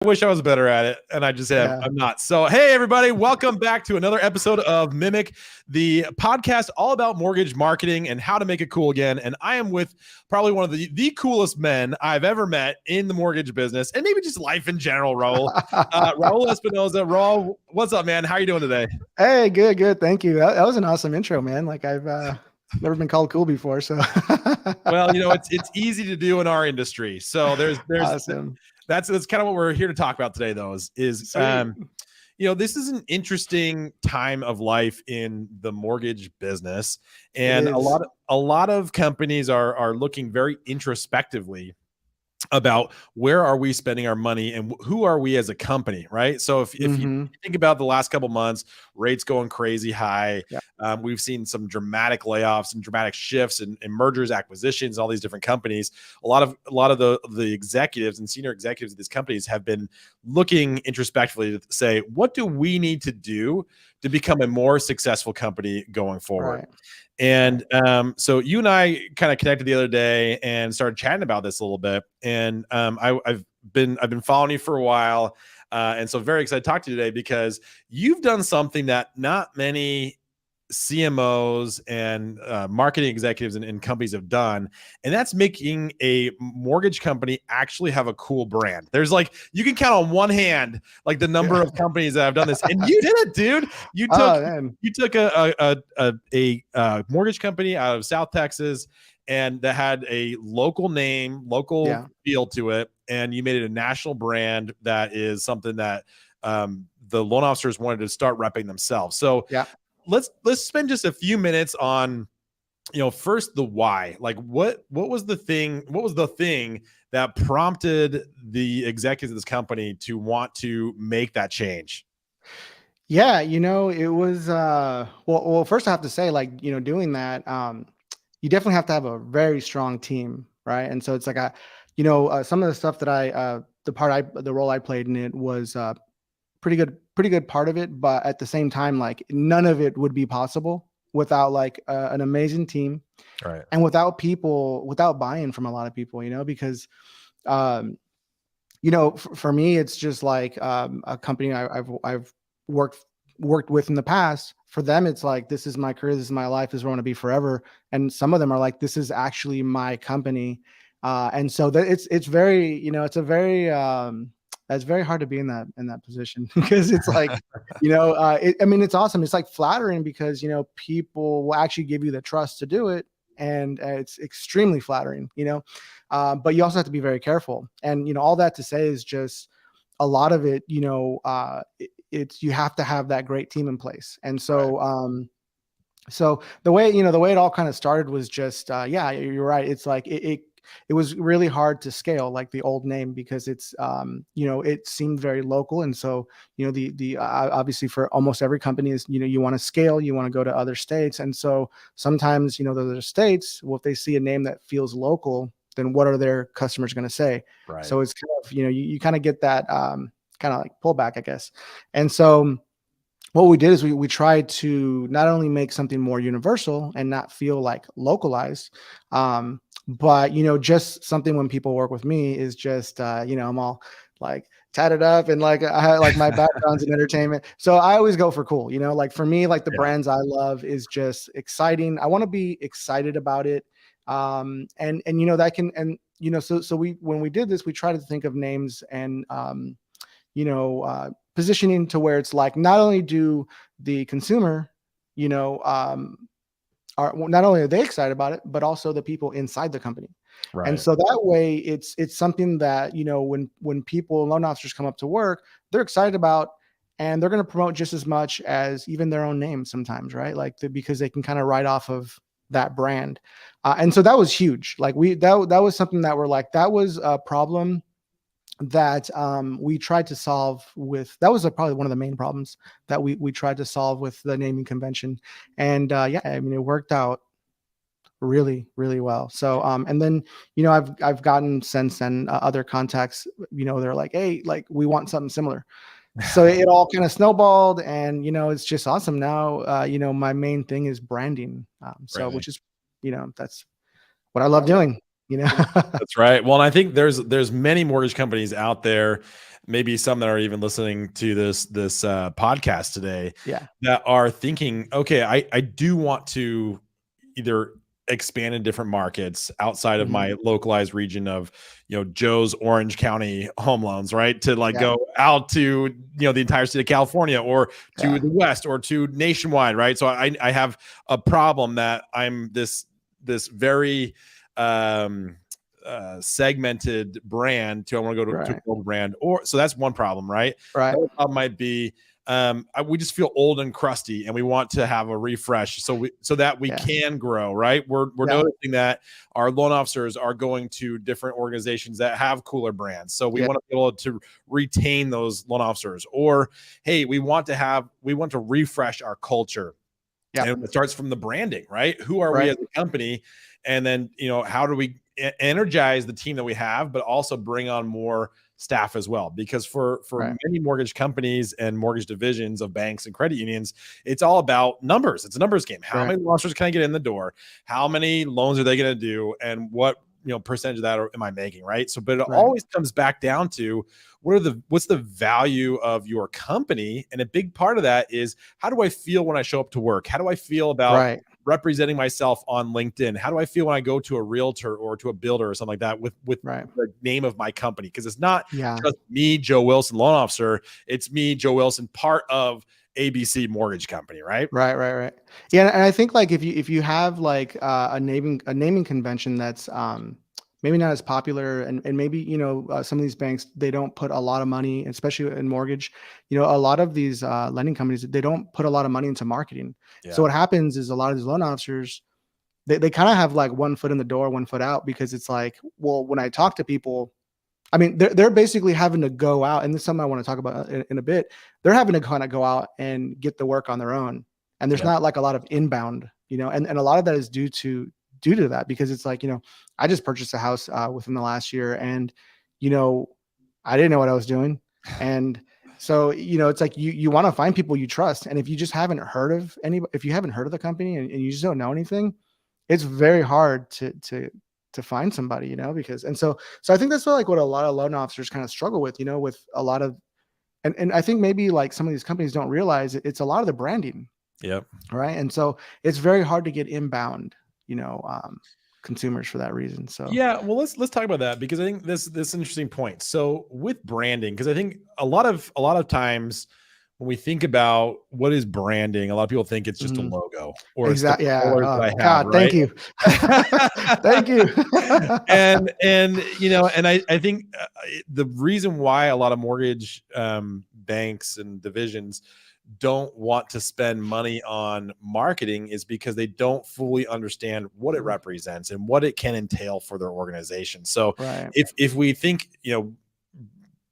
wish I was better at it, and I just am. Yeah. I'm not. So, hey, everybody, welcome back to another episode of MMIC, the podcast all about mortgage marketing and how to make it cool again. And I am with probably one of the coolest men I've ever met in the mortgage business, and maybe just life in general, Raul. Raul Espinosa. Raul, what's up, man? How are you doing today? Hey, good. Thank you. That was an awesome intro, man. Like I've never been called cool before, so Well, it's easy to do in our industry. So there's awesome. that's kind of what we're here to talk about today, though. Is Sweet. this is an interesting time of life in the mortgage business, It and is. a lot of companies are looking very introspectively about where are we spending our money and who are we as a company, right? So if you Mm-hmm. think about the last couple months, rates going crazy high, Yeah. we've seen some dramatic layoffs and dramatic shifts and mergers, acquisitions, all these different companies. A lot of the executives and senior executives of these companies have been looking introspectively to say, what do we need to do to become a more successful company going forward? Right. And so you and I kind of connected the other day and started chatting about this a little bit. And I've been following you for a while, and so very excited to talk to you today because you've done something that not many CMOs and marketing executives and companies have done, and that's making a mortgage company actually have a cool brand. There's like, you can count on one hand like the number Yeah. of companies that have done this, and you did it, dude. You took Oh man. you took a mortgage company out of South Texas and that had a local name, local Yeah. feel to it, and you made it a national brand that is something that the loan officers wanted to start repping themselves. So Yeah. let's spend just a few minutes on, first the why. Like what was the thing that prompted the executives of this company to want to make that change? Yeah, it was well first I have to say, like, doing that, you definitely have to have a very strong team, right? And so it's like some of the stuff that the role I played in it was pretty good part of it, but at the same time, like, none of it would be possible without like an amazing team Right. and without buy-in from a lot of people, because um for me it's just like a company I've worked worked with in the past. For them, it's like, this is my career, this is my life, this is where I want to be forever. And some of them are like, this is actually my company. And so that it's very, it's very hard to be in that position because it's like, I mean, it's awesome. It's like flattering because, people will actually give you the trust to do it. And it's extremely flattering, but you also have to be very careful. And, all that to say is just a lot of it, it's, you have to have that great team in place. And Right. so, so the way it all kind of started was just, yeah, you're right. It's like, it was really hard to scale like the old name because it's, it seemed very local. And so, obviously for almost every company is, you want to scale, you want to go to other states. And so sometimes, those other states, well, if they see a name that feels local, then what are their customers going to say? Right. So it's kind of, you kind of get that, kind of like pullback, I guess. And so what we did is we tried to not only make something more universal and not feel like localized, but just something when people work with me is just, I'm all like tatted up and like I like my background's in entertainment, so I always go for cool. Like for me, like the Yeah. brands I love is just exciting. I want to be excited about it, and that can, and so we, when we did this, we tried to think of names and positioning to where it's like, not only do the consumer, you know, are, not only are they excited about it, but also the people inside the company. And Right. so that way it's something that, when people, loan officers come up to work, they're excited about, and they're going to promote just as much as even their own name sometimes, right? Like because they can kind of write off of that brand. And so that was huge. Like that was something that we're like, that was a problem that we tried to solve with. That was probably one of the main problems that we tried to solve with the naming convention. And yeah, I mean, it worked out really, really well. So and then, I've gotten since then other contacts, they're like, hey, like, we want something similar. So it all kind of snowballed, and it's just awesome now. My main thing is branding, so Branding. which is, that's what I love doing. you know. That's right. Well, and I think there's many mortgage companies out there, maybe some that are even listening to this podcast today, Yeah. that are thinking, okay, I do want to either expand in different markets outside of Mhm. my localized region of, Joe's Orange County home loans, right? To like Yeah. go out to, the entire state of California, or to Yeah. the West, or to nationwide, right? So I have a problem that I'm this very segmented brand to, I want to go to a Right. global brand, or so that's one problem, right? Right. Another problem might be we just feel old and crusty, and we want to have a refresh, so that we Yeah. can grow, right? We're Yeah. noticing that our loan officers are going to different organizations that have cooler brands, so we Yeah. want to be able to retain those loan officers. Or, hey, we want to refresh our culture, Yeah. and it starts from the branding, right? Who are we Right. as a company? And then, how do we energize the team that we have, but also bring on more staff as well? Because for Right. many mortgage companies and mortgage divisions of banks and credit unions, it's all about numbers. It's a numbers game. How Right. many officers can I get in the door? How many loans are they going to do? And what, percentage of that am I making, right? So, but it Right. always comes back down to what's the value of your company? And a big part of that is, how do I feel when I show up to work? How do I feel about Right. representing myself on LinkedIn? How do I feel when I go to a realtor or to a builder or something like that with Right. the name of my company? Because it's not Yeah. just me, Joe Wilson, loan officer. It's me, Joe Wilson, part of ABC Mortgage Company, right? Right. Right. Right. Yeah. And I think like if you have like a naming convention that's maybe not as popular, and maybe some of these banks, they don't put a lot of money, especially in mortgage. A lot of these lending companies, they don't put a lot of money into marketing. So Yeah. what happens is a lot of these loan officers, they kind of have like one foot in the door, one foot out, because it's like, well, when I talk to people, I mean, they're basically having to go out, and this is something I want to talk about in a bit. They're having to kind of go out and get the work on their own, and there's Yeah. not like a lot of inbound, and a lot of that is due to that, because it's like, I just purchased a house within the last year, and you know, I didn't know what I was doing, and so it's like you want to find people you trust, and if you just haven't heard of if you haven't heard of the company, and you just don't know anything, it's very hard to find somebody, because, and so I think that's like what a lot of loan officers kind of struggle with, with a lot of, and I think maybe like some of these companies don't realize it's a lot of the branding, Yep. right? And so it's very hard to get inbound, consumers for that reason. So Yeah, well, let's talk about that, because I think this interesting point. So with branding, because I think a lot of times when we think about what is branding, a lot of people think it's just a mhm. logo, or it's the Exactly. Yeah. colors that Oh I have, God, thank right? you. Thank you. And I think the reason why a lot of mortgage banks and divisions don't want to spend money on marketing is because they don't fully understand what it Mhm. represents and what it can entail for their organization. So Right. if we think,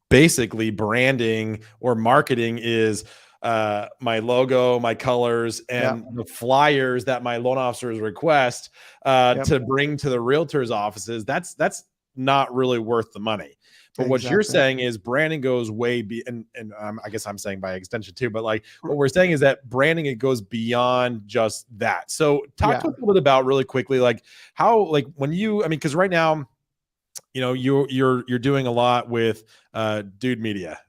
basically branding or marketing is my logo, my colors, Yep. and the flyers that my loan officers request Yep. to bring to the realtors' offices, that's not really worth the money. But what you're Exactly. saying is branding goes and I guess I'm saying by extension too, but like what we're saying is that branding, it goes beyond just that. So talk Yeah. to us a little bit about, really quickly, like how, like when because right now, you're doing a lot with Dude Media.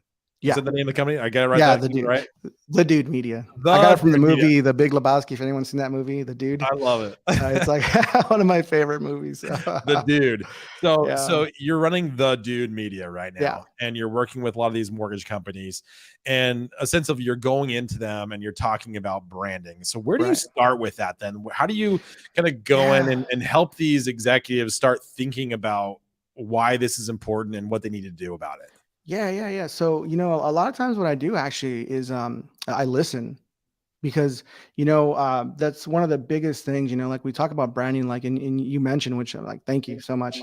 Is Yeah. that the name of the company? I got it right, Yeah. that right? The Dude Media. I got The it from the Dude Media. movie The Big Lebowski. If anyone's seen that movie, The Dude, I love it. it's like one of my favorite movies. The Dude. So Yeah. so you're running The Dude Media right Yeah. now, and you're working with a lot of these mortgage companies, and a sense of, you're going into them and you're talking about branding. So where do you Right. start with that then? How do you kind of go in Yeah. and help these executives start thinking about why this is important and what they need to do about it? Yeah. Yeah. Yeah. So, a lot of times what I do actually is I listen, because that's one of the biggest things, like we talk about branding, like and you mentioned, which I'm like, thank you so much.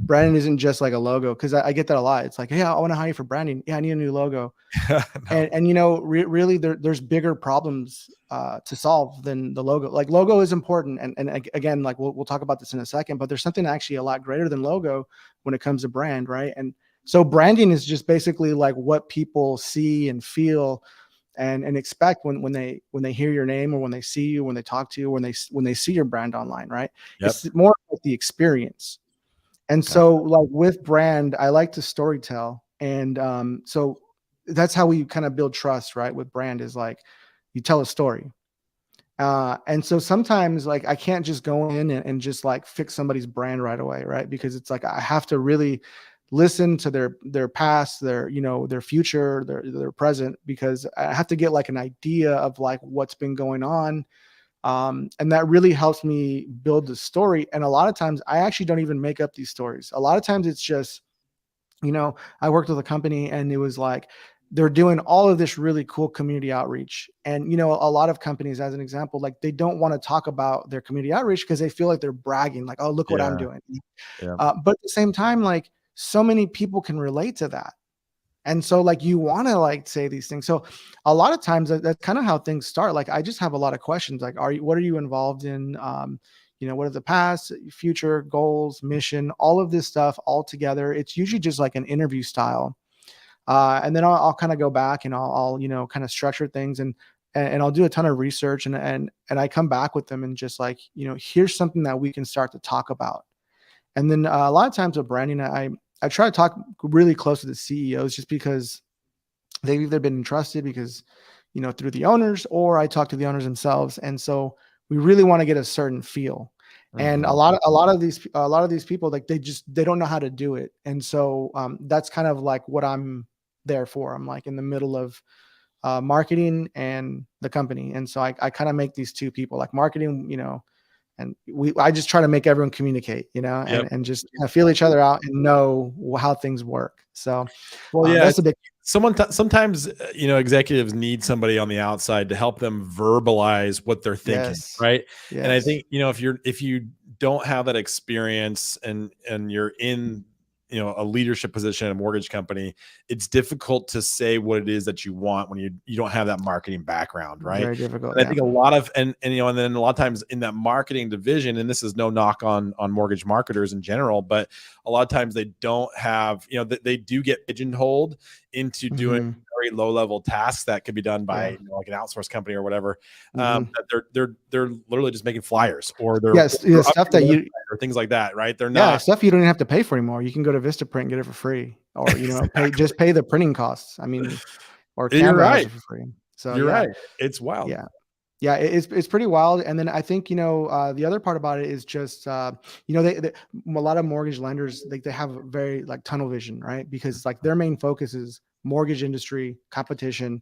Branding isn't just like a logo, because I get that a lot. It's like, hey, I want to hire you for branding. Yeah, I need a new logo. No. And really there's bigger problems to solve than the logo. Like logo is important, and again, like we'll talk about this in a second, but there's something actually a lot greater than logo when it comes to brand, right? And so branding is just basically like what people see and feel and expect when they hear your name, or when they see you, when they talk to you, when they see your brand online, right? Yep. It's more like the experience. And Got so like with brand, I like to story tell. And so that's how we kind of build trust, right? With brand is like you tell a story. And so sometimes like I can't just go in and just like fix somebody's brand right away, right? Because it's like I have to really listen to their past, their, you know, their future, their present, because I have to get like an idea of like what's been going on. And that really helps me build the story. And a lot of times I actually don't even make up these stories. A lot of times it's just, you know, I worked with a company and it was like they're doing all of this really cool community outreach. And, you know, a lot of companies, as an example, like they don't want to talk about their community outreach because they feel like they're bragging, like, oh, look what I'm Yeah. doing. Yeah. But at the same time, like so many people can relate to that. And so like you want to like say these things. So a lot of times that's kind of how things start. Like I just have a lot of questions like, what are you involved in? You know, what are the past, future goals, mission, all of this stuff all together. It's usually just like an interview style. And then I'll kind of go back and I'll, you know, kind of structure things and I'll do a ton of research and I come back with them and just like, you know, here's something that we can start to talk about. And then a lot of times with branding, I try to talk really close to the CEOs just because they've either been entrusted because, you know, through the owners, or I talk to the owners themselves. And so we really want to get a certain feel. And Mhm. a lot of these people, like they don't know how to do it. And so that's kind of like what I'm there for. I'm like in the middle of marketing and the company. And so I kind of make these two people like marketing, you know, and I just try to make everyone communicate, you know, Yep. and just kind of feel each other out and know how things work. So Well, yeah, that's a big, sometimes you know, executives need somebody on the outside to help them verbalize what they're thinking, yes, right? And I yes, think, you know, if you don't have that experience and you're in, you know, a leadership position at a mortgage company, it's difficult to say what it is that you want when you don't have that marketing background, right? very difficult. And I Yeah. think a lot of and you know, and then a lot of times in that marketing division, and this is no knock on mortgage marketers in general, but a lot of times they don't have, you know, they do get pigeonholed into doing Hmm. very low level tasks that could be done by, Yeah. you know, like an outsourced company or whatever. Hmm. That they're literally just making flyers, or Yes. Yeah, they're stuff updating that the you, website or things like that, right? They're yeah, not stuff you don't even have to pay for anymore. You can go to Vistaprint and get it for free, or, you know, exactly. pay the printing costs. I mean, or You're Canva has right. it for free. So You're yeah, right. It's wild. yeah. Yeah, it's pretty wild. And then I think, you know, the other part about it is just, you know, a lot of mortgage lenders, they have very like tunnel vision, right? Because like their main focus is mortgage industry, competition,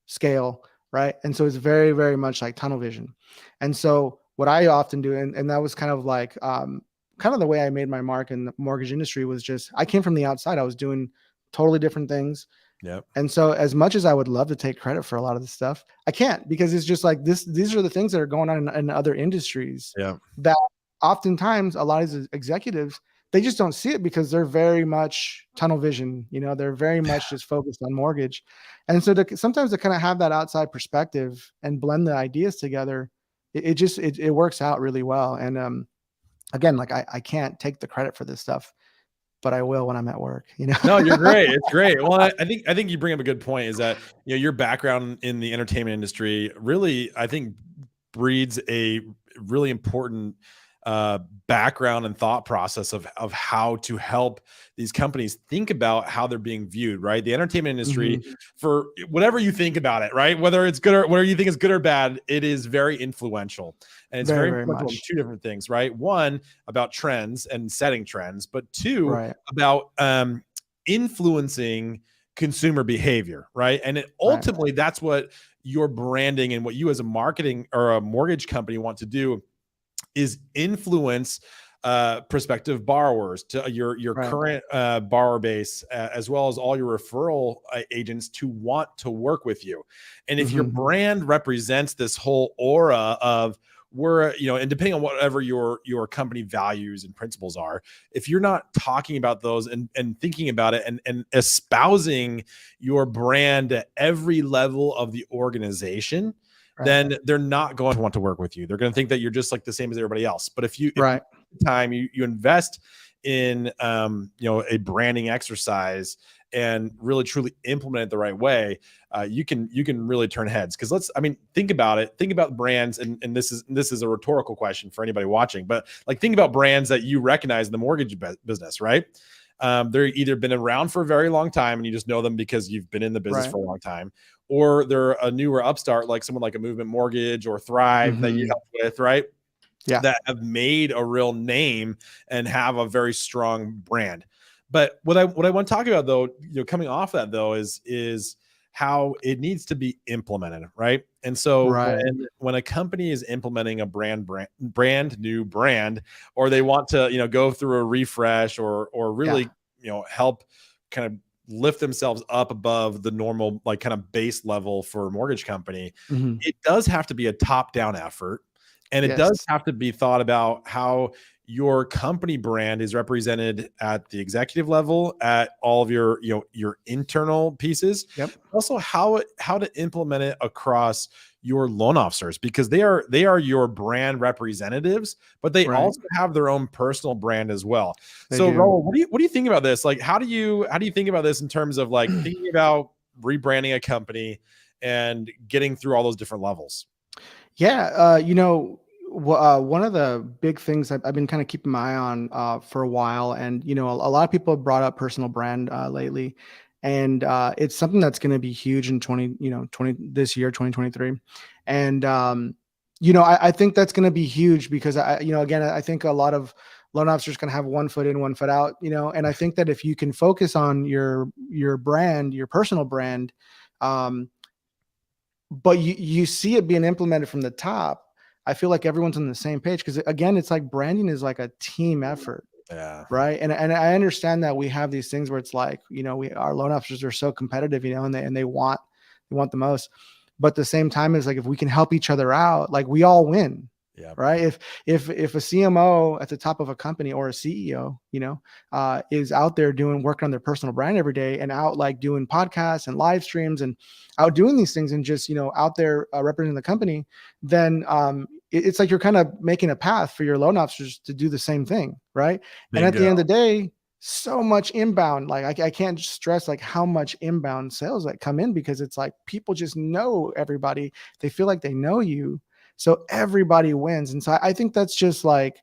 scale, right? And so it's very, very much like tunnel vision. And so what I often do, and that was kind of like, kind of the way I made my mark in the mortgage industry was just, I came from the outside. I was doing totally different things. Yep. And so as much as I would love to take credit for a lot of this stuff, I can't, because it's just like these are the things that are going on in other industries Yeah. that oftentimes a lot of these executives, they just don't see it because they're very much tunnel vision, you know, they're very much just focused on mortgage. And so sometimes to kind of have that outside perspective and blend the ideas together, it works out really well. And again, like I can't take the credit for this stuff, but I will when I'm at work, you know. No, you're great. It's great. Well, I think you bring up a good point, is that, you know, your background in the entertainment industry really, I think, breeds a really important background and thought process of how to help these companies think about how they're being viewed, right? The entertainment industry, Mhm. for whatever you think about it, right? Whether it's good or whether you think it's good or bad, it is very influential. And it's Very, very very influential in much. two different things, right? One, about trends and setting trends, but two, Right. about influencing consumer behavior, right? And Right. ultimately, that's what your branding and what you as a marketing or a mortgage company want to do, is influence prospective borrowers, to your Right. current borrower base, as well as all your referral agents, to want to work with you. And if your Mhm. brand represents this whole aura of, we're, you know, and depending on whatever your company values and principles are, if you're not talking about those and thinking about it and espousing your brand at every level of the organization, Right. then they're not going to want to work with you. They're going to think that you're just like the same as everybody else. But if you Right. time you invest in you know, a branding exercise and really truly implement it the right way, you can really turn heads. Because think about it. Think about brands, and this is a rhetorical question for anybody watching, but like think about brands that you recognize in the mortgage business, right? They're either been around for a very long time and you just know them because you've been in the business for a long time, or they're a newer upstart, like someone like a Movement Mortgage or Thrive that you help with, right? Yeah. That have made a real name and have a very strong brand. But what I want to talk about though, coming off that though, is how it needs to be implemented, right? And so when a company is implementing a brand new brand, or they want to go through a refresh or really help kind of lift themselves up above the normal like kind of base level for a mortgage company, it does have to be a top-down effort. And it does have to be thought about how your company brand is represented at the executive level, at all of your internal pieces. Also how to implement it across your loan officers, because they are your brand representatives, but they also have their own personal brand as well. So Raul, what do you think about this? Like, how do you think about this in terms of like thinking about rebranding a company and getting through all those different levels? Yeah, one of the big things I've been kind of keeping my eye on for a while, and a lot of people have brought up personal brand lately, and it's something that's going to be huge in 2023, and I think that's going to be huge because again, I think a lot of loan officers can have one foot in, one foot out, and I think that if you can focus on your brand, your personal brand, but you see it being implemented from the top, I feel like everyone's on the same page, because again, it's like branding is like a team effort. Right. And I understand that we have these things where it's like, our loan officers are so competitive, and they want the most, but at the same time, it's like, if we can help each other out, like we all win. Right. If a CMO at the top of a company, or a CEO, is out there working on their personal brand every day, and out like doing podcasts and live streams and out doing these things, and just, out there representing the company, then it's like you're kind of making a path for your loan officers to do the same thing. Right. And at the end of the day, so much inbound, like I can't stress like how much inbound sales that come in, because it's like people just know everybody. They feel like they know you. So everybody wins. And so I think that's just like,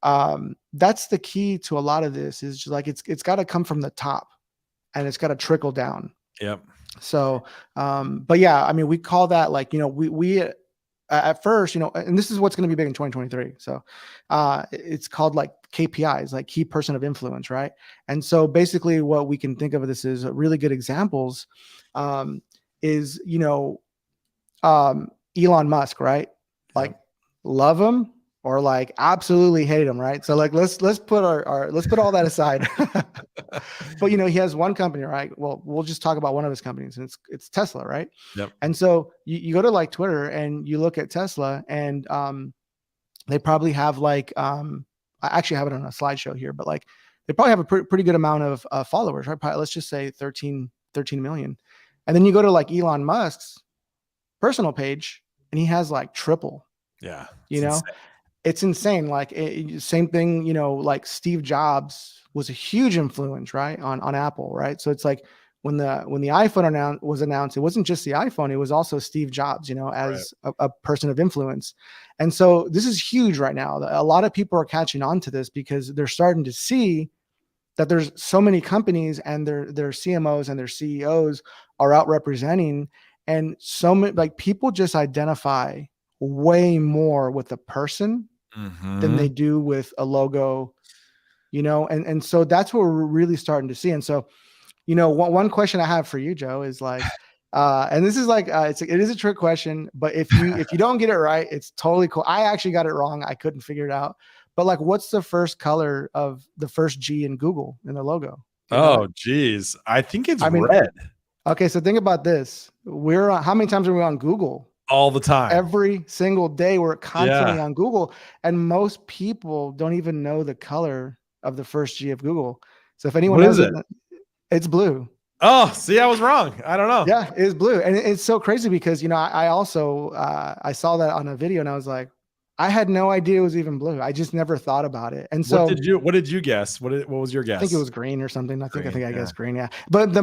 that's the key to a lot of this, is just like, it's got to come from the top, and it's got to trickle down. So, but yeah, I mean, we call that like, we at first, and this is what's going to be big in 2023. So, it's called like KPIs, like key person of influence. Right. And so basically what we can think of this as really good examples, is, Elon Musk, right? Like love him or like absolutely hate him, right? So like let's put let's put all that aside. But he has one company, right? Well, we'll just talk about one of his companies, and it's Tesla, right? And so you go to like Twitter and you look at Tesla, and they probably have like I actually have it on a slideshow here, but like they probably have a pretty good amount of followers, right? Probably, let's just say 13 million. And then you go to like Elon Musk's personal page, and he has like triple. It's insane. Like same thing, like Steve Jobs was a huge influence, right, on Apple, right? So it's like when the iPhone was announced, it wasn't just the iPhone, it was also Steve Jobs, as a person of influence. And so this is huge right now. A lot of people are catching on to this, because they're starting to see that there's so many companies, and their CMOs and their CEOs are out representing, and so many, like, people just identify way more with a person than they do with a logo, and so that's what we're really starting to see. And so, one question I have for you, Joe, is like, and this is like, it is a trick question, but if you don't get it right, it's totally cool. I actually got it wrong. I couldn't figure it out. But like, what's the first color of the first G in Google in the logo? Oh, geez. I think it's red. Okay. So think about this. How many times are we on Google? All the time. Every single day. We're constantly on Google, and most people don't even know the color of the first G of Google. So if anyone knows it, it's blue. Oh, see, I was wrong. I don't know. Yeah, it's blue. And it's so crazy because, I also, I saw that on a video, and I was like, I had no idea it was even blue. I just never thought about it. And What so did you guess? What was your I think it guess? was green or something. Green. I Yeah. guess green. Yeah. But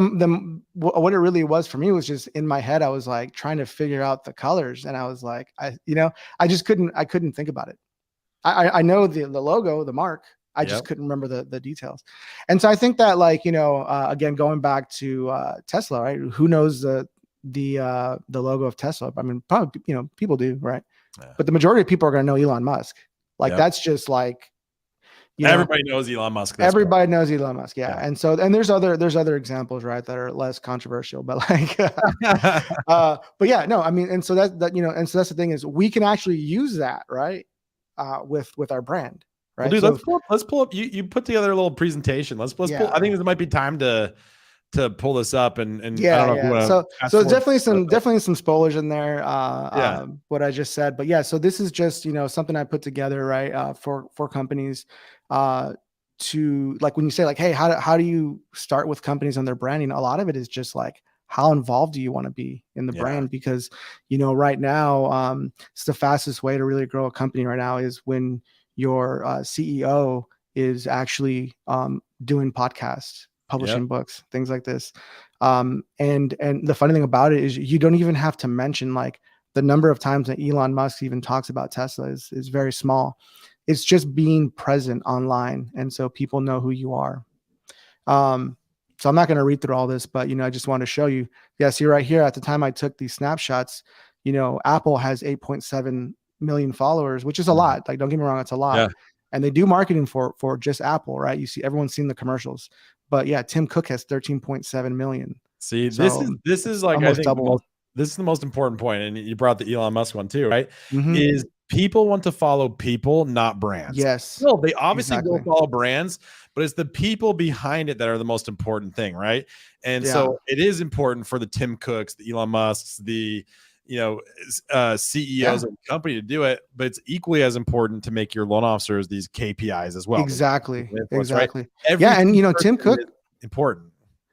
what it really was for me was just in my head. I was like trying to figure out the colors, and I was like, I just couldn't think about it. I know the logo, the mark. I just Yep. couldn't remember the details. And so I think that, like, again, going back to Tesla, right? Who knows the logo of Tesla? I mean, probably, people do, right? Yeah. But the majority of people are going to know Elon Musk. Like, Yep. that's just like, Everybody knows Elon Musk. everybody knows Elon Musk. Yeah. Yeah. And so, and there's other examples, right, that are less controversial, but like, but yeah, no, I mean, and so and so that's the thing, is we can actually use that, right? With our brand, right? Well, dude, So let's pull up. You put together a little presentation. Let's pull. yeah. I think this might be time to pull this up, and I Yeah, don't know if you yeah. want So to. so definitely some spoilers in there. Yeah. What I just said, but yeah. So this is just something I put together, right? For companies, to, like, when you say, like, hey, how do you start with companies on their branding? A lot of it is just like, how involved do you want to be in the brand? Because right now, it's the fastest way to really grow a company right now is when your CEO is actually doing podcasts, publishing books, things like this. And the funny thing about it is you don't even have to mention, like, the number of times that Elon Musk even talks about Tesla is very small. It's just being present online. And so people know who you are. So I'm not going to read through all this, but, I just want to show you. Yeah. See right here, at the time I took these snapshots, Apple has 8.7 million followers, which is a lot. Like, don't get me wrong, it's a lot. Yeah. And they do marketing for just Apple, right? You see, everyone's seen the commercials, but yeah, Tim Cook has 13.7 million. See, So this is like, I think this is the most important point, and you brought the Elon Musk one too, right? Mm-hmm. Is people want to follow people, not brands. Yes. No, they obviously will follow brands, but it's the people behind it that are the most important thing, right? And so it is important for the Tim Cooks, the Elon Musks, the CEOs of the company to do it, but it's equally as important to make your loan officers these KPIs as well. Exactly. Right? Yeah, and Tim Cook, important.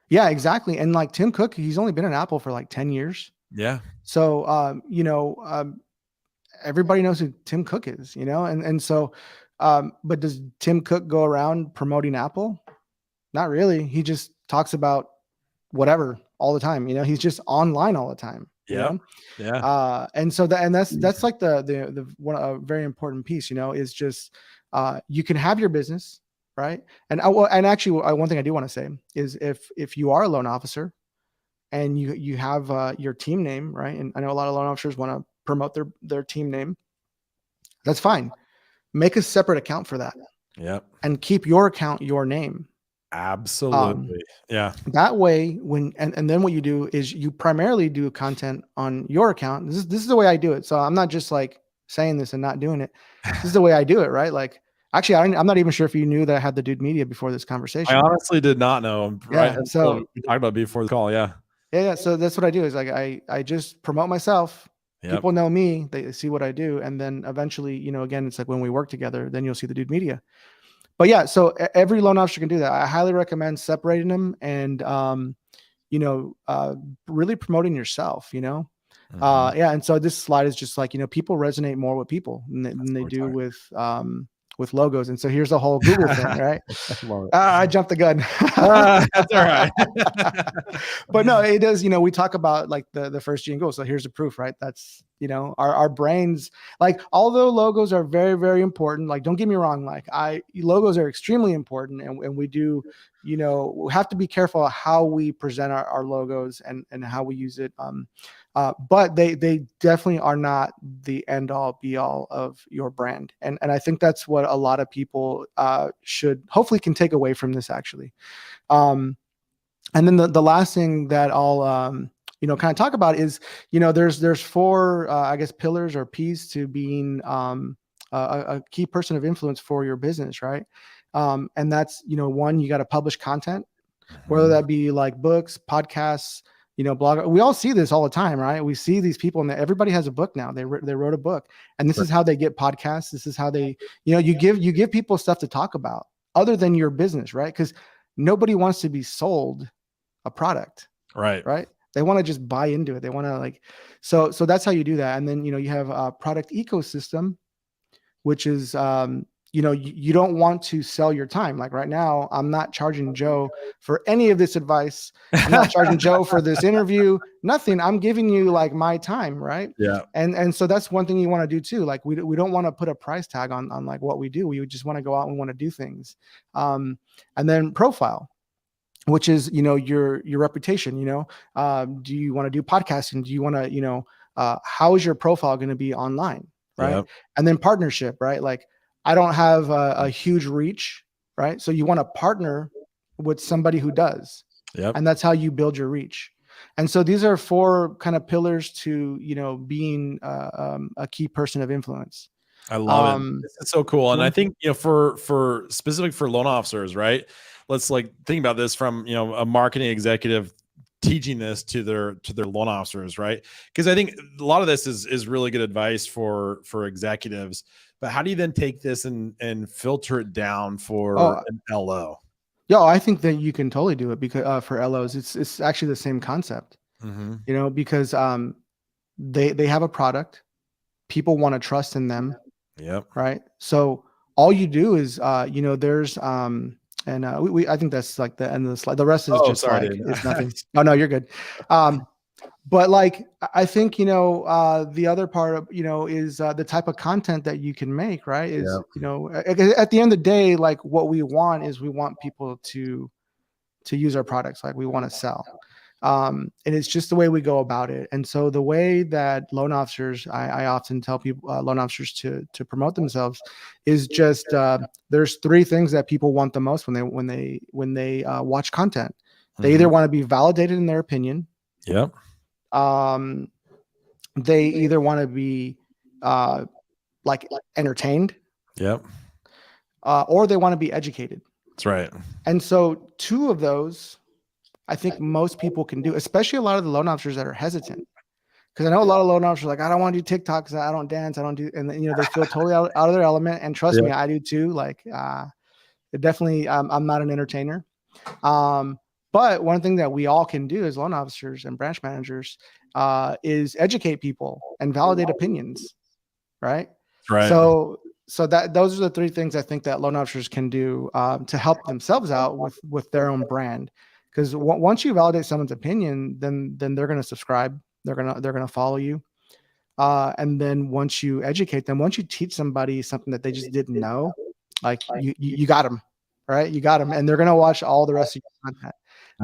Yeah, exactly. And like Tim Cook, he's only been in Apple for like 10 years. Yeah. So everybody knows who Tim Cook is, and so but does Tim Cook go around promoting Apple? Not really. He just talks about whatever all the time. He's just online all the time. Yeah. Yeah. And so that's like the one, a very important piece, is just you can have your business, right? And actually, one thing I do want to say is, if you are a loan officer and you have your team name, right? And I know a lot of loan officers want to promote their team name. That's fine. Make a separate account for that. Yep. And keep your account your name. Absolutely. Yeah. That way, and then what you do is you primarily do content on your account. This is the way I do it. So I'm not just like saying this and not doing it. This is the way I do it, right? Like, actually, I'm not even sure if you knew that I had the Dude Media before this conversation. I honestly did not know. Right. Yeah, so we talked about before the call. Yeah. Yeah. So that's what I do, is like, I just promote myself. Yep. People know me, they see what I do. And then eventually, again, it's like when we work together, then you'll see the Dude Media. But yeah, so every loan officer can do that. I highly recommend separating them and, really promoting yourself, Mm-hmm. Yeah. And so this slide is just like, people resonate more with people than they do with logos. And so here's the whole Google thing, right? I jumped the gun. That's all right. But no, it does, we talk about like the first G and goal. So here's the proof, right? That's, our brains, like, although logos are very, very important, like, don't get me wrong, like logos are extremely important. And we do, we have to be careful how we present our logos and how we use it. But they definitely are not the end all be all of your brand. And I think that's what a lot of people should hopefully can take away from this, actually. And then the last thing that I'll, kind of talk about is, there's four, I guess, pillars or P's to being a key person of influence for your business, right? And that's, one, you got to publish content, whether that be like books, podcasts, blog. We all see this all the time, right? We see these people, and everybody has a book now. They wrote a book, and this is how they get podcasts. This is how they, you give people stuff to talk about other than your business, right? Because nobody wants to be sold a product, right? They want to just buy into it. They want to, like, so that's how you do that. And then, you have a product ecosystem, which is, you don't want to sell your time. Like right now, I'm not charging Joe for any of this advice. I'm not charging Joe for this interview, nothing. I'm giving you like my time. Right. Yeah. And so that's one thing you want to do too. Like we don't want to put a price tag on like what we do. We just want to go out and want to do things. And then profile, which is, your reputation. Do you want to do podcasting? Do you want to, how is your profile going to be online? Right. Yep. And then partnership, right? Like I don't have a huge reach, right? So you want to partner with somebody who does. Yep. And that's how you build your reach. And so these are 4 kind of pillars to, being a key person of influence. I love it. This is so cool. And I think, for specific for loan officers, right? Let's like think about this from, a marketing executive teaching this to their loan officers, right? Because I think a lot of this is really good advice for executives. But how do you then take this and filter it down for an LO? Yeah, I think that you can totally do it because for LOs, it's actually the same concept. Because they have a product, people want to trust in them. Yep. Right. So all you do is there's I think that's like the end of the slide. The rest is just like it's nothing. Oh no, you're good. But like I think the other part of is the type of content that you can make, right? Is at the end of the day, like what we want is we want people to use our products, like we want to sell. And it's just the way we go about it. And so the way that loan officers, I often tell people, loan officers to promote themselves is just, there's 3 things that people want the most when they watch content. They either want to be validated in their opinion. Yep. They either want to be, like entertained. Yep. Or they want to be educated. That's right. And so 2 of those, I think most people can do, especially a lot of the loan officers that are hesitant. Because I know a lot of loan officers are like, I don't want to do TikTok because I don't dance. I don't do, and they feel totally out of their element. And trust me, I do too. Like, it definitely, I'm not an entertainer. But one thing that we all can do as loan officers and branch managers is educate people and validate opinions. Right. Right. So those are the 3 things I think that loan officers can do to help themselves out with their own brand. Because once you validate someone's opinion, then they're going to subscribe. They're going to follow you. And then once you educate them, once you teach somebody something that they just didn't know, like you got them, right? You got them, and they're going to watch all the rest of your content.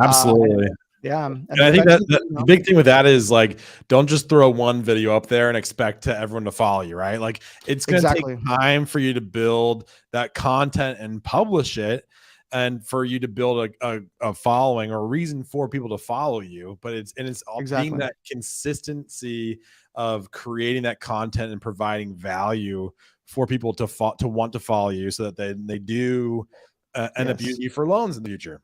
Absolutely. Yeah. And I think that the big thing with that is like, don't just throw one video up there and expect everyone to follow you, right? Like it's going to take time for you to build that content and publish it, and for you to build a following or a reason for people to follow you. But it's all being that consistency of creating that content and providing value for people to want to follow you, so that they do end up using you for loans in the future.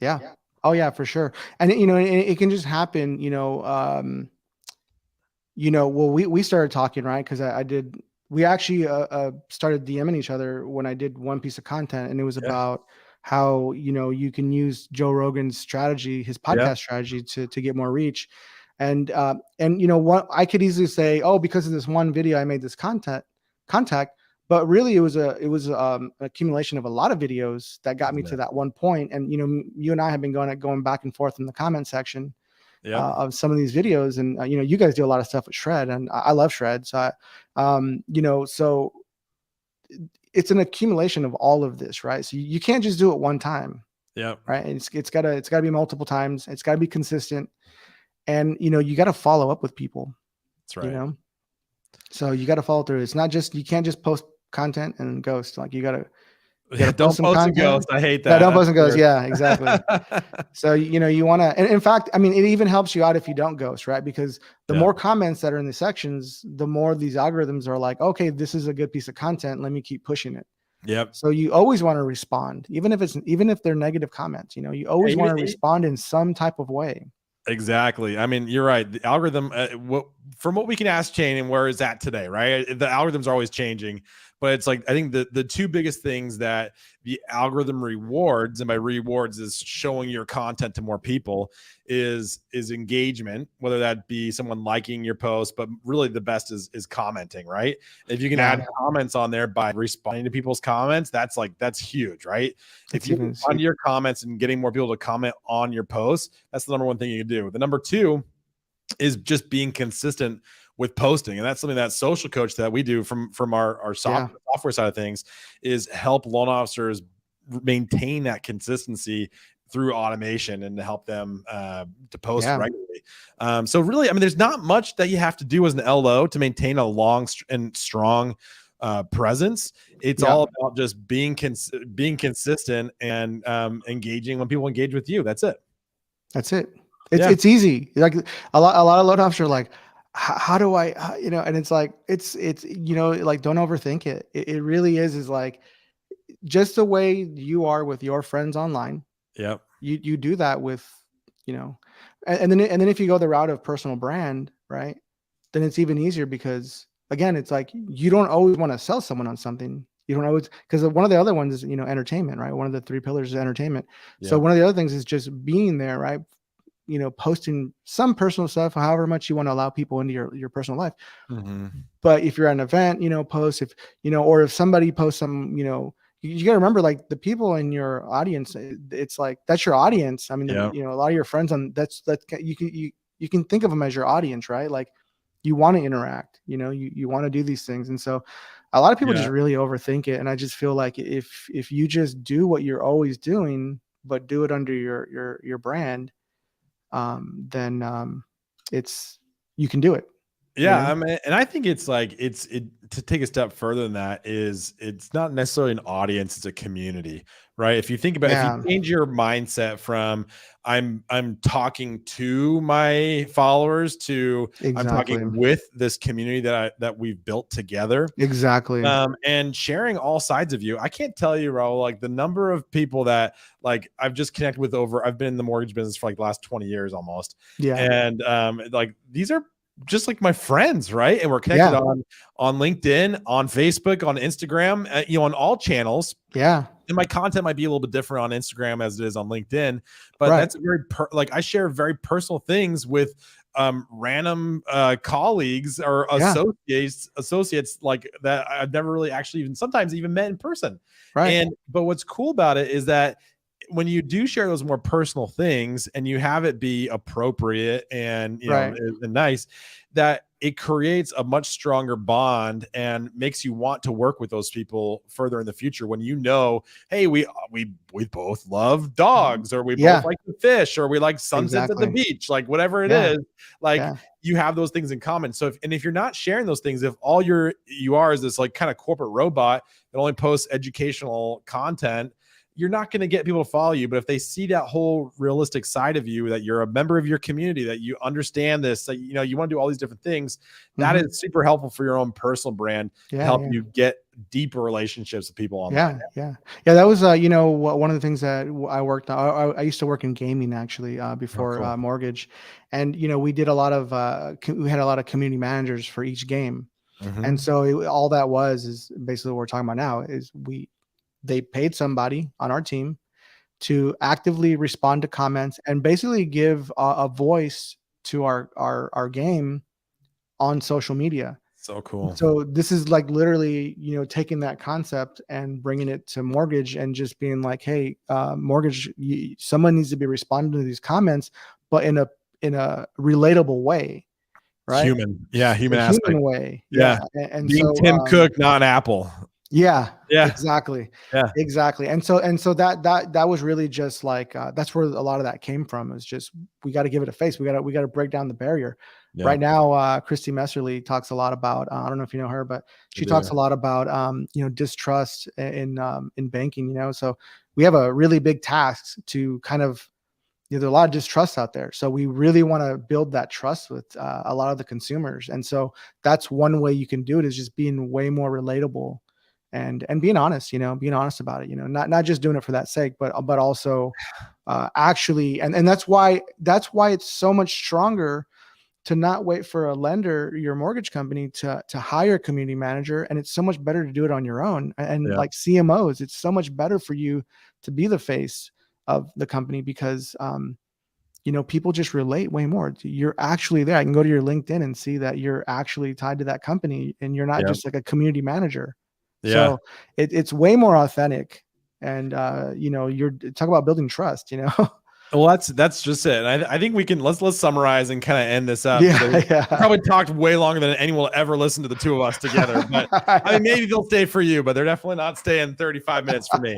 Yeah. Oh yeah, for sure. And it can just happen, well, we started talking, right? Cause we actually started DMing each other when I did one piece of content, and it was about how, you can use Joe Rogan's strategy, his podcast strategy to get more reach. And what I could easily say, oh, because of this one video, I made this contact, but really it was accumulation of a lot of videos that got me to that one point. And, you and I have been going back and forth in the comment section of some of these videos. And, you guys do a lot of stuff with Shred, and I love Shred. So, so it's an accumulation of all of this, right? So you can't just do it one time. Yeah. Right. And it's gotta be multiple times. It's gotta be consistent. And, you got to follow up with people. That's right. So you got to follow through. It's not just, you can't just post content and ghost. Like you got to don't post and ghost. I hate that. Yeah, don't post and ghost. Yeah, exactly. So, you want to, and in fact, I mean, it even helps you out if you don't ghost, right? Because the more comments that are in the sections, the more these algorithms are like, okay, this is a good piece of content. Let me keep pushing it. Yep. So you always want to respond, even if they're negative comments, you always want to respond in some type of way. Exactly. I mean, you're right. The algorithm, from what we can ascertain and where is that today, right? The algorithms are always changing, but it's like, I think the two biggest things that the algorithm rewards, and by rewards is showing your content to more people, is engagement, whether that be someone liking your post, but really the best is commenting, right? If you can add comments on there by responding to people's comments, that's huge, right? If you respond to your comments and getting more people to comment on your posts, that's the number one thing you can do. The number two is just being consistent with posting. And that's something that social coach that we do from our software side of things, is help loan officers maintain that consistency through automation and to help them to post regularly. So really, I mean, there's not much that you have to do as an LO to maintain a long and strong presence. It's all about just being consistent and engaging when people engage with you. That's it. It's easy. Like a lot of loan officers are like, how do I, and it's like, it's, like, don't overthink it. It really is like just the way you are with your friends online. Yep. You do that with, and then if you go the route of personal brand, right, then it's even easier, because again, it's like, you don't always want to sell someone on something. You don't always, because one of the other ones is, entertainment, right? One of the 3 pillars is entertainment. Yeah. So one of the other things is just being there, right? Posting some personal stuff, however much you want to allow people into your personal life. Mm-hmm. But if you're at an event, post, if, or if somebody posts some, you got to remember, like, the people in your audience, it's like, that's your audience. I mean, a lot of your friends that's you can think of them as your audience, right? Like, you want to interact, you want to do these things. And so a lot of people just really overthink it. And I just feel like if you just do what you're always doing, but do it under your brand, then you can do it. Yeah. I mean, and I think it's like, to take a step further than that, is it's not necessarily an audience, it's a community, right? If you think about if you change your mindset from I'm talking to my followers to I'm talking with this community that we've built together. Exactly. And sharing all sides of you. I can't tell you, Raul, like the number of people that like I've just connected with I've been in the mortgage business for like the last 20 years almost. Yeah. And like these are just like my friends, right? And we're connected on LinkedIn, on Facebook, on Instagram, on all channels. Yeah. And my content might be a little bit different on Instagram as it is on LinkedIn, but that's very like I share very personal things with random colleagues or associates like that I've never really actually even sometimes even met in person. Right. But what's cool about it is that when you do share those more personal things and you have it be appropriate and and nice, that it creates a much stronger bond and makes you want to work with those people further in the future. When hey, we both love dogs, or we both like to fish, or we like sunsets at the beach, like whatever it is, like you have those things in common. So if you're not sharing those things, if all you are is this like kind of corporate robot that only posts educational content, you're not going to get people to follow you. But if they see that whole realistic side of you, that you're a member of your community, that you understand this, that you want to do all these different things, that is super helpful for your own personal brand to help you get deeper relationships with people online. Yeah. That was one of the things that I worked on. I used to work in gaming actually before mortgage, and we did a lot of we had a lot of community managers for each game, and so all that is basically what we're talking about now is they paid somebody on our team to actively respond to comments and basically give a voice to our game on social media. So cool. So this is like literally, taking that concept and bringing it to mortgage and just being like, hey, mortgage, someone needs to be responding to these comments, but in a relatable way. Right. Human aspect. Human way. Yeah. And being Tim Cook, not Apple. Yeah, exactly. Yeah, exactly. And so that was really just like, that's where a lot of that came from. Is just, we got to give it a face. We got to break down the barrier. Yeah. Right now, Christy Messerly talks a lot about, I don't know if you know her, but she talks a lot about, distrust in banking, so we have a really big task to kind of, there's a lot of distrust out there. So we really want to build that trust with a lot of the consumers. And so that's one way you can do it, is just being way more relatable and being honest, being honest about it, not just doing it for that sake, but also actually, and that's why it's so much stronger to not wait for a lender, your mortgage company, to hire a community manager. And it's so much better to do it on your own. And Yeah. like CMOs, it's so much better for you to be the face of the company, because people just relate way more. You're actually there. I can go to your LinkedIn and see that you're actually tied to that company, and you're not Yeah. just like a community manager. Yeah. So it's way more authentic. And you're talk about building trust. Well, that's just it. I think we can let's summarize and kind of end this up, because Yeah, we yeah. probably talked way longer than anyone will ever listen to the two of us together. But I mean, maybe they'll stay for you, but they're definitely not staying 35 minutes for me.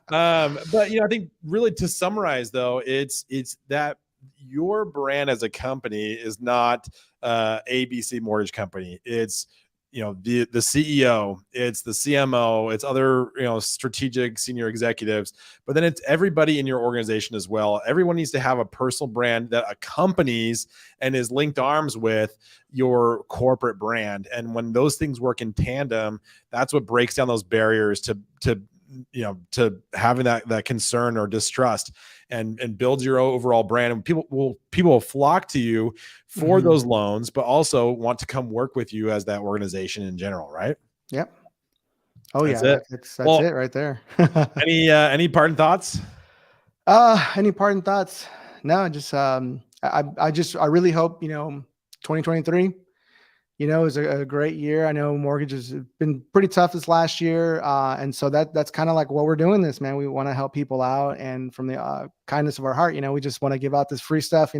But I think really to summarize though, it's that your brand as a company is not ABC Mortgage Company. It's the CEO, it's the CMO, it's other strategic senior executives, but then it's everybody in your organization as well. Everyone needs to have a personal brand that accompanies and is linked arms with your corporate brand. And when those things work in tandem, that's what breaks down those barriers to having that concern or distrust, and builds your overall brand. And people will flock to you for Mhm. those loans, but also want to come work with you as that organization in general, right? Yep. Oh That's yeah, it. that's Well, it right there. any parting thoughts? Any parting thoughts? No, just I really hope 2023 is a great year. I know mortgages have been pretty tough this last year. And so that's kind of like what we're doing this, man. We want to help people out. And from the kindness of our heart, we just want to give out this free stuff,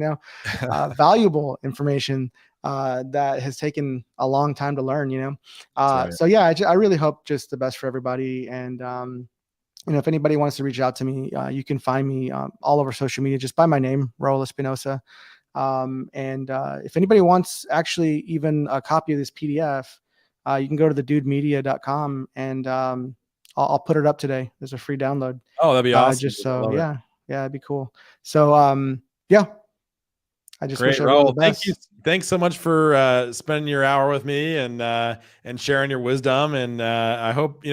valuable information that has taken a long time to learn. That's right. So yeah, I really hope just the best for everybody. And, if anybody wants to reach out to me, you can find me all over social media just by my name, Raul Espinosa. And if anybody wants actually even a copy of this PDF, you can go to thedudemedia.com, and I'll put it up today. There's a free download. Oh, that'd be awesome. Just I so, love it. yeah, it'd be cool. So, yeah, I just Great, wish everyone the Raul. Thank you. best. Thanks so much for spending your hour with me and sharing your wisdom. And I hope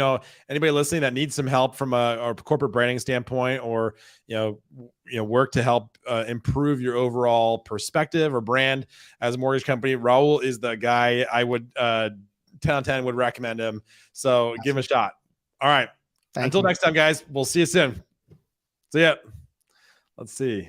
anybody listening that needs some help from a corporate branding standpoint, or work to help improve your overall perspective or brand as a mortgage company. Raul is the guy I would 10 out of 10 would recommend him. So give him a shot. All right. Thank Until you. next time, guys. We'll see you soon. See ya. Let's see.